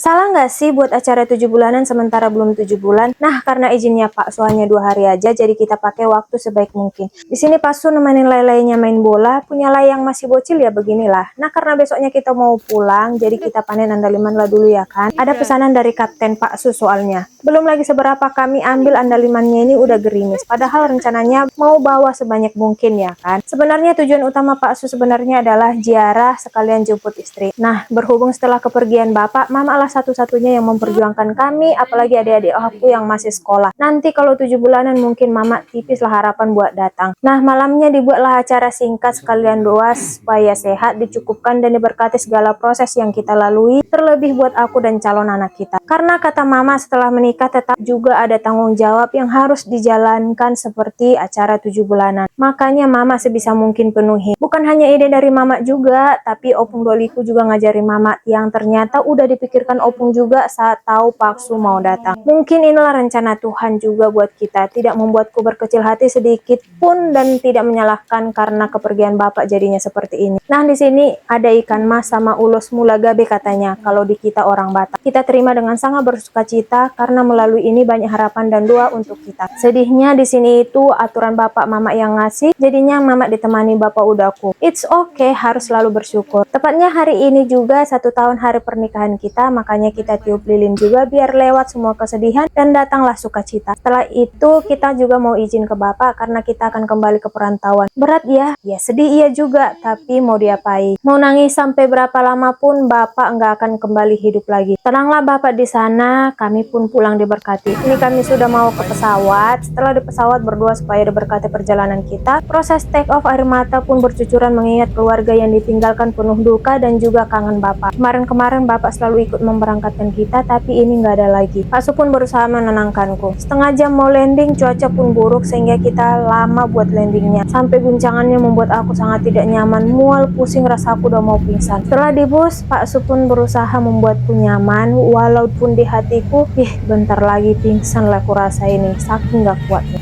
Salah nggak sih buat acara 7 bulanan sementara belum 7 bulan? Nah, karena izinnya Pak Su hanya 2 hari aja, jadi kita pakai waktu sebaik mungkin. Di sini Pak Su nemenin lelainya main bola, punya lay yang masih bocil ya beginilah. Nah, karena besoknya kita mau pulang, jadi kita panen andaliman lah dulu ya kan. Ada pesanan dari Kapten Pak Su soalnya. Belum lagi seberapa kami ambil andalimannya ini udah gerimis. Padahal rencananya mau bawa sebanyak mungkin ya kan. Sebenarnya tujuan utama Pak Su sebenarnya adalah ziarah sekalian jemput istri. Nah, berhubung setelah kepergian Bapak, Mama lah satu-satunya yang memperjuangkan kami, apalagi adik-adik aku yang masih sekolah. Nanti kalau 7 bulanan mungkin Mama tipis lah harapan buat datang. Nah, malamnya dibuatlah acara singkat sekalian doa supaya sehat, dicukupkan dan diberkati segala proses yang kita lalui, terlebih buat aku dan calon anak kita. Karena kata Mama setelah menikah tetap juga ada tanggung jawab yang harus dijalankan seperti acara 7 bulanan. Makanya Mama sebisa mungkin penuhi. Bukan hanya ide dari Mama juga, tapi Opung Doliku juga ngajarin Mama yang ternyata udah dipikirkan Opung juga saat tahu Pak Su mau datang. Mungkin inilah rencana Tuhan juga buat kita, tidak membuatku berkecil hati sedikit pun dan tidak menyalahkan karena kepergian Bapak jadinya seperti ini. Nah, di sini ada ikan mas sama ulos mula gabe katanya kalau di kita orang Batak. Kita terima dengan sangat bersuka cita karena melalui ini banyak harapan dan doa untuk kita. Sedihnya di sini itu aturan Bapak Mama yang ngasih, jadinya Mama ditemani Bapak udaku. It's okay, harus selalu bersyukur. Tepatnya hari ini juga 1 tahun hari pernikahan kita, makanya kita tiup lilin juga biar lewat semua kesedihan dan datanglah sukacita. Setelah itu kita juga mau izin ke Bapak karena kita akan kembali ke perantauan. Berat ya? Ya sedih iya juga, tapi mau diapain? Mau nangis sampai berapa lama pun Bapak nggak akan kembali hidup lagi. Tenanglah Bapak di sana, kami pun pulang diberkati. Ini kami sudah mau ke pesawat. Setelah di pesawat berdoa supaya diberkati perjalanan kita. Proses take off air mata pun bercucuran mengingat keluarga yang ditinggalkan penuh duka dan juga kangen Bapak. Kemarin-kemarin Bapak selalu ikut memberangkatkan kita, tapi ini nggak ada lagi. Pak Su pun berusaha menenangkanku. Setengah jam mau landing, cuaca pun buruk sehingga kita lama buat landingnya. Sampai guncangannya membuat aku sangat tidak nyaman, mual, pusing, rasa aku udah mau pingsan. Setelah di bus, Pak Su pun berusaha membuatku nyaman, walaupun di hatiku, bentar lagi pingsan lah aku rasa ini, saking gak kuatnya.